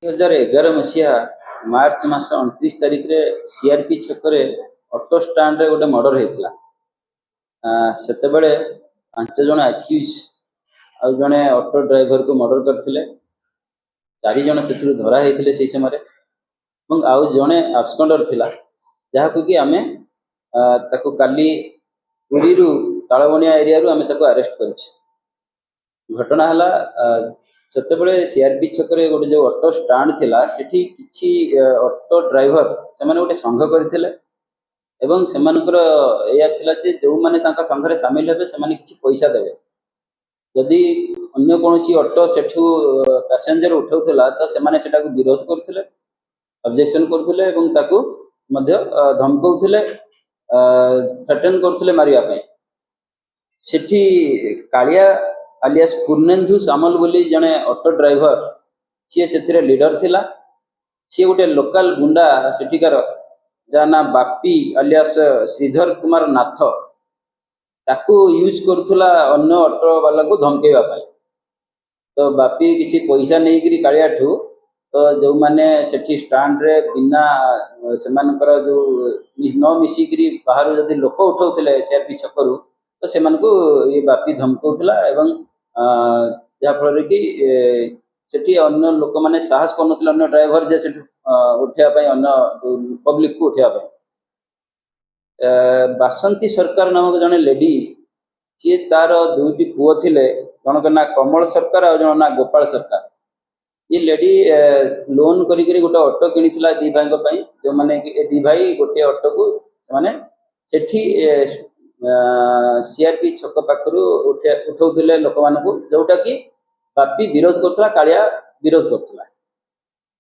2011 मसीहा मार्च मास 29 तारीख रे सीआरपी छकरे ऑटो स्टैंड रे गोटे मर्डर होता। से बेले 5 जन आक्यूज आउ जड़े ऑटो ड्राइवर को मर्डर करते 4 जन से धरा होते से समय आउ जड़े आब्सकंडर थिला जहाँ कि आम काली पुरी तालबनिया एरिया आम अरेस्ट कर घटना है सेतेबले सीआरपी छकरे गोटे जो ऑटो स्टैंड थिला सेठी किछि ऑटो ड्राइवर से माने गोटे संघ करथिले एवं सेमानकर एया थिला जे जो माने तांका संघरे शामिल हेबे से माने किछि पैसा देबे यदि अन्य कोनोसी ऑटो सेठू पैसेंजर उठाउथला त से माने सेटा को विरोध करथिले ऑब्जेक्शन करथिले एवं ताकू मध्य धमकाउथिले थ्रेटन करथिले मारिया पय सेठी कालिया आलियास पूर्णेन्दु सामल बोली जने ऑटो ड्राइवर सी से लीडर थिला सी गोटे लोकल गुंडा सेठिकार जा ना बापी आलियास श्रीधर कुमार नाथ ताकू यूज करुला अन्य ऑटो वाला को धमकेवा पाई। तो बापी किसी पैसा नहीं करी कालिया ठू तो जो माने सेठी स्टैंड रे बिना सेमानकर जो न मिसिकरी बाहर जदि लोक उठाउथिले सीआरपी छकरू तो से ये बापी धमकाउथला एवं जहाँफल कि सेठी अन्य लोक मैंने साहस कर अन्य ड्राइवर जे उठापी अन्य पब्लिक को उठापी। बासंती सरकार नामक जड़े लेडी सी तार दुईटी पुओ थिले जनक ना कमल सरकार और जन ना गोपाल सरकार। ये लेडी लोन करी गोटे ऑटो किनी दी भाई जो मैंने दी भाई गोटे ऑटो को से सेठी सीआरपी छक पाखु उठाऊले लोक मान जोटा कि बापी विरोध करथला कालिया विरोध करथला।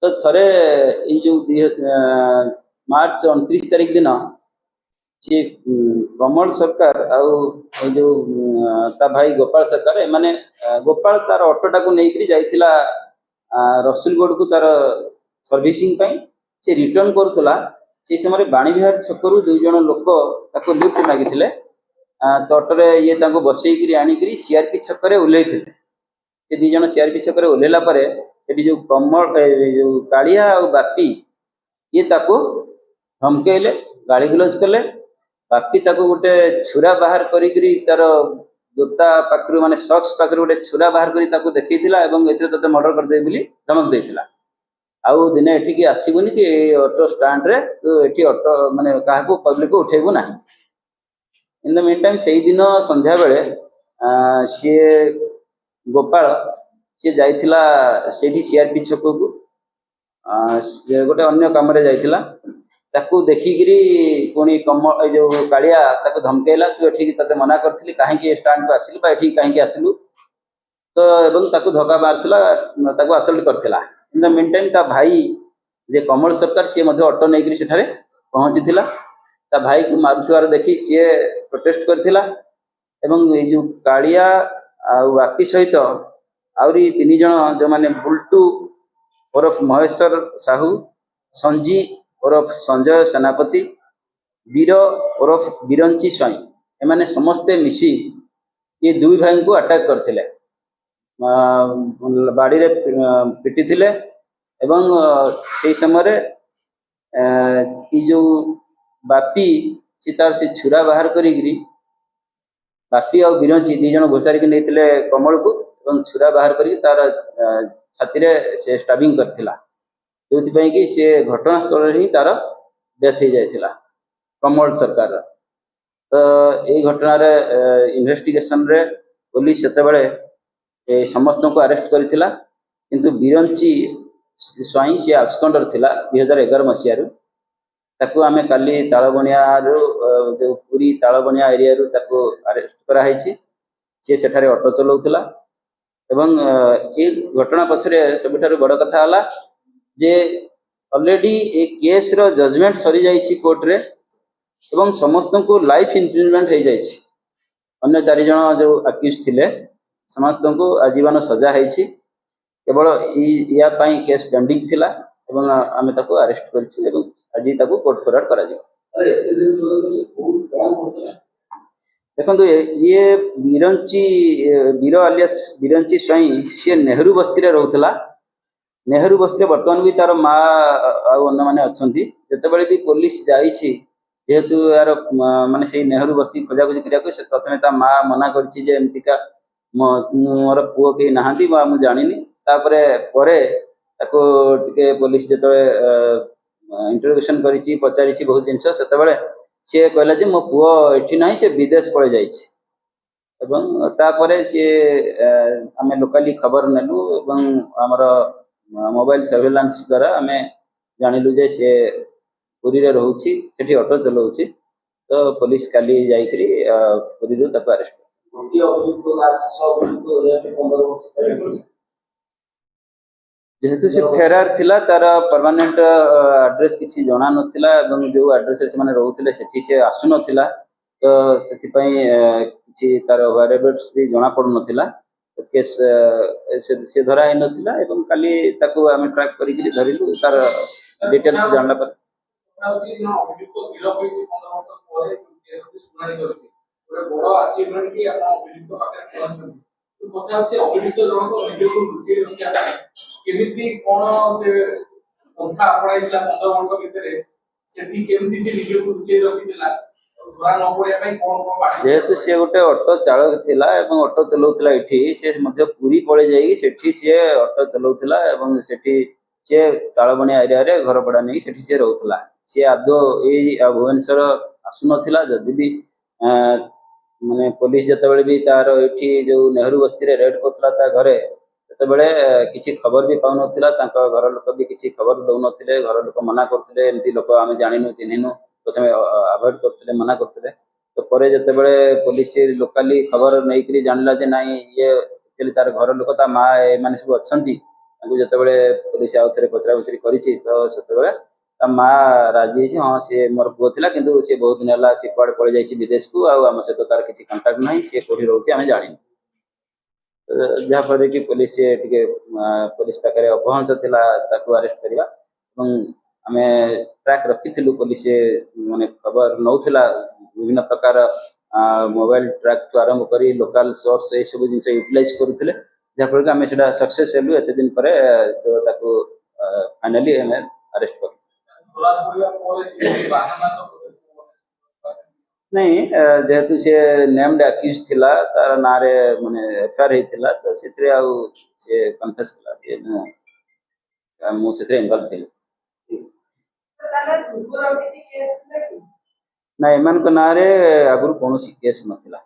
तो थरे जो मार्च 29 तारीख दिन सी कमल सरकार आउ जो ता भाई गोपाल सरकार माने गोपाल तार ऑटोटा को लेकर जाइथिला रसुलगढ़ को तार सर्विसिंग पई से रिटर्न करुला से समय बाणी विहार छकरू 2 जन लोक ताको लिफ्ट मागिथिले तो ऑटोरे ये ताको बसईकरी आनिकरी सीआरपी छकरे ओल्लै थे से 2 जन सीआरपी छकरे ओल्लेला परे सेठी जो कमल जो कालिया और बापी ये ताको धमकेले गाड़ी गुलज कले बापी ताको गोटे छुरा बाहर करी तार जोता पाखरु माने सॉक्स पाखरु गोटे छुरा बाहर करी ताको देखैतिला एवं एते तते मर्डर कर दे बोली धमक देथिला। आउ दिने एठी की आसीबुनी कि ऑटो स्टैंड रे तो एठी ऑटो माने काहाको पब्लिक को उठेबो नाही। इन द मीन टाइम से दिन संध्या बेले सी गोपाल सी जाइथिला सेठी सीआरपी छक को गोटे अन्य काम रे जाइथिला ताकू देखिकरी पुणी कमल जो कालिया ताकू धमकेला तू एठी तते मना करथिली काहे स्टैंड को आसिलु बा एठी काहे आसिलु तो एवं ताकू धक्का मारथिला ताकू असल्ट करथिला। इन द मीन टाइम ता भाई जे कमल सरकार सी मध्य ऑटो नेकरी सेठारे पहुंचीथिला ता भाई को मारुथिवार देखी सी प्रोटेस्ट करथिला एवं ये जो कालिया आ बापी सहित आउरी 3 जन जो माने बुल्टू ओरफ महेश्वर साहू संजी ओरफ संजय सेनापति वीर ओरफ बिरंची स्वाई एमाने समस्ते मिसी ये 2 भाई को अटैक करथिले बाड़ी रे पिटी थिले एवं से समय ये जो बापी सी तार से छुरा बाहर करी बापी और बिरंची 2 जन घोषारी नहीं कमल को एवं छुरा बाहर करी तार छाती रे से स्टाबिंग करथिला जो कि से घटनास्थल ही तार डेथ हो जाइथिला कमल सरकार। तो ये घटना रे इन्वेस्टिगेशन रे पुलिस सेते बेले समस्त को अरेस्ट करथिला किंतु बिरंची स्वाई से आब्सकंडर थिला 2011 मसीहा ताकू आमे काली तालबनिया जो पूरी तालबनिया एरिया रू ताकू अरेस्ट करा हैछि से सेठारे ऑटो चलाउथला एवं ए घटना पछरे सबठारु बड़ कथा हला जे ऑलरेडी ए केस रो जजमेंट सरी जाइछि कोर्ट रे एवं समस्त को लाइफ इम्प्रिजनमेंट हो जाइछि। अन्य 4 जन जो अक्यूज थिले समस्त को आजीवन सजा हैछि केवल या पई केस पेंडिंग थिला एवं आमे ताको अरेस्ट करछि एवं आज ताको कोर्ट फॉरवर्ड करा जाय। देखो ये वीर आलियास बिरंची स्वाई सी नेहरू बस्ती रे रहउतला ନେହେରୁ ବସ୍ତିରେ ବର୍ତ୍ତମାନ ବି ତାର ମା ଆଉ ଅନ୍ୟମାନେ ଅଛନ୍ତି। ଯେତେବେଳେ ବି ପୋଲିସ ଯାଇଛି, ଯେହେତୁ ଏହାର ମାନେ ସେଇ ନେହେରୁ ବସ୍ତି ଖୋଜାଖୋଜି କରିବାକୁ, ସେ ପ୍ରଥମେ ତା ମା ମନା କରିଛି ଯେ ଏମିତିକା ମୋର ପୁଅ କେହି ନାହାନ୍ତି ବା ମୁଁ ଜାଣିନି। ତାପରେ ପରେ ତାକୁ ଟିକେ ପୋଲିସ ଯେତେବେଳେ ଇଣ୍ଟରୋଗେସନ କରିଛି, ପଚାରିଛି ବହୁତ ଜିନିଷ, ସେତେବେଳେ ସିଏ କହିଲା ଯେ ମୋ ପୁଅ ଏଠି ନାହିଁ, ସେ ବିଦେଶ ପଳେଇ ଯାଇଛି। ଏବଂ ତାପରେ ସିଏ ଆମେ ଲୋକାଲି ଖବର ନେଲୁ ଏବଂ ଆମର ମୋବାଇଲ ସର୍ଭେଲାନ୍ସ ଦ୍ୱାରା ଆମେ ଜାଣିଲୁ ଯେ ସିଏ ପୁରୀରେ ରହୁଛି, ସେଠି ଅଟୋ ଚଲାଉଛି। ତ ପୋଲିସ କାଲି ଯାଇକରି ପୁରୀରୁ ତାକୁ ଆରେଷ୍ଟ କରିଛି। ଯେହେତୁ ସେ ଫେରାର ଥିଲା, ତାର ପରମାନେଣ୍ଟ ଆଡ୍ରେସ କିଛି ଜଣା ନଥିଲା ଏବଂ ଯୋଉ ଆଡ୍ରେସରେ ସେମାନେ ରହୁଥିଲେ ସେଠି ସେ ଆସୁନଥିଲା। ତ ସେଥିପାଇଁ କିଛି ତାର ୱାରେବଟ୍ସ ବି ଜଣା ପଡୁନଥିଲା। କେସ୍ ସେ ଧରା ହେଇନଥିଲା ଏବଂ କାଲି ତାକୁ ଆମେ ଟ୍ରାକ୍ କରିକି ଧରିଲୁ, ତାର ଡିଟେଲ୍ସ ଜାଣିଲା ପରେ। କଥା ହଉଛି ଅଭିଯୁକ୍ତ ଜଣକ ନିଜକୁ ଲୁଚେଇ ରଖିବା ପାଇଁ କେମିତି କଣ ସେ ପନ୍ଥା ଆପଣାଇଥିଲା 15 ବର୍ଷ ଭିତରେ, ସେଠି କେମିତି ସେ ନିଜକୁ ଲୁଚେଇ ରଖିଥିଲା ଧରା ନ ପଡିବା ପାଇଁ କଣ କଣ ବାଟ। ଯେହେତୁ ସେ ଗୋଟେ ଅଟୋ ଚାଳକ ଥିଲା ଏବଂ ଅଟୋ ଚଲାଉଥିଲା ଏଠି, ସେ ମଧ୍ୟ ପୁରୀ ପଳେଇ ଯାଇକି ସେଠି ସିଏ ଅଟୋ ଚଲାଉଥିଲା ଏବଂ ସେଠି ସିଏ ତାଳବଣିଆ ଏରିଆରେ ଘର ଭଡ଼ା ନେଇ ସେଠି ସିଏ ରହୁଥିଲା। ସିଏ ଆଦୌ ଏଇ ଭୁବନେଶ୍ୱର ଆସୁନଥିଲା। ଯଦି ବି ମାନେ ପୋଲିସ ଯେତେବେଳେ ବି ତାର ଏଠି ଯୋଉ ନେହେରୁ ବସ୍ତିରେ ରେଡ୍ କରୁଥିଲା ତା ଘରେ, ସେତେବେଳେ କିଛି ଖବର ବି ପାଉନଥିଲା। ତାଙ୍କ ଘର ଲୋକ ବି କିଛି ଖବର ଦଉନଥିଲେ। ଘର ଲୋକ ମନା କରୁଥିଲେ, ଏମିତି ଲୋକ ଆମେ ଜାଣିନୁ ଚିହ୍ନିନୁ, ପ୍ରଥମେ ଆଭଏଡ କରୁଥିଲେ, ମନା କରୁଥିଲେ। ତ ପରେ ଯେତେବେଳେ ପୋଲିସ ଲୋକାଲି ଖବର ନେଇକରି ଜାଣିଲା ଯେ ନାଇଁ ଇଏ ଆକ୍ଚୁଆଲି ତାର ଘର ଲୋକ, ତା ମା ଏମାନେ ସବୁ ଅଛନ୍ତି, ତାଙ୍କୁ ଯେତେବେଳେ ପୋଲିସ ଆଉ ଥରେ ପଚରା ପଚରି କରିଛି, ତ ସେତେବେଳେ ତା ମା ରାଜି ହେଇଛି, ହଁ ସିଏ ମୋର ପୁଅ ଥିଲା, କିନ୍ତୁ ସିଏ ବହୁତ ଦିନ ହେଲା ସିଏ କୁଆଡେ ପଳେଇ ଯାଇଛି ବିଦେଶକୁ, ଆଉ ଆମ ସହିତ ତାର କିଛି କଣ୍ଟାକ୍ଟ ନାହିଁ, ସିଏ କୋଉଠି ରହୁଛି ଆମେ ଜାଣିନୁ। ଯାହାଫଳରେ କି ପୋଲିସ ଟିକେ ପୋଲିସ ପାଖରେ ଅପହଞ୍ଚ ଥିଲା ତାକୁ ଆରେଷ୍ଟ କରିବା। ଏବଂ ଆମେ ଟ୍ରାକ୍ ରଖିଥିଲୁ, ପୋଲିସ ମାନେ ଖବର ନଉଥିଲା ବିଭିନ୍ନ ପ୍ରକାର ମୋବାଇଲ ଟ୍ରାକ୍ ଆରମ୍ଭ କରି ଲୋକାଲ ସୋର୍ସ ଏସବୁ ଜିନିଷ ୟୁଟିଲାଇଜ କରୁଥିଲେ, ଯାହାଫଳରେ କି ଆମେ ସେଟା ସକ୍ସେସ୍ ହେଲୁ। ଏତେ ଦିନ ପରେ ତାକୁ ଫାଇନାଲି ଆମେ ଆରେଷ୍ଟ କଲୁ। ନାଇଁ, ଯେହେତୁ ସେ ନେମ୍ଡ ଆକ୍ୟୁଜ ଥିଲା, ତାର ନାଁରେ ମାନେ ଏଫଆଇଆର ହେଇଥିଲା, ତ ସେଥିରେ ଆଉ ସେ କନଫେସ୍ କଲା ଯେ ମୁଁ ସେଥିରେ ଇନଭଲ୍ଭ ଥିଲି। ନାଇଁ, ଏମାନଙ୍କ ନାଁରେ ଆଗରୁ କୌଣସି କେସ୍ ନଥିଲା।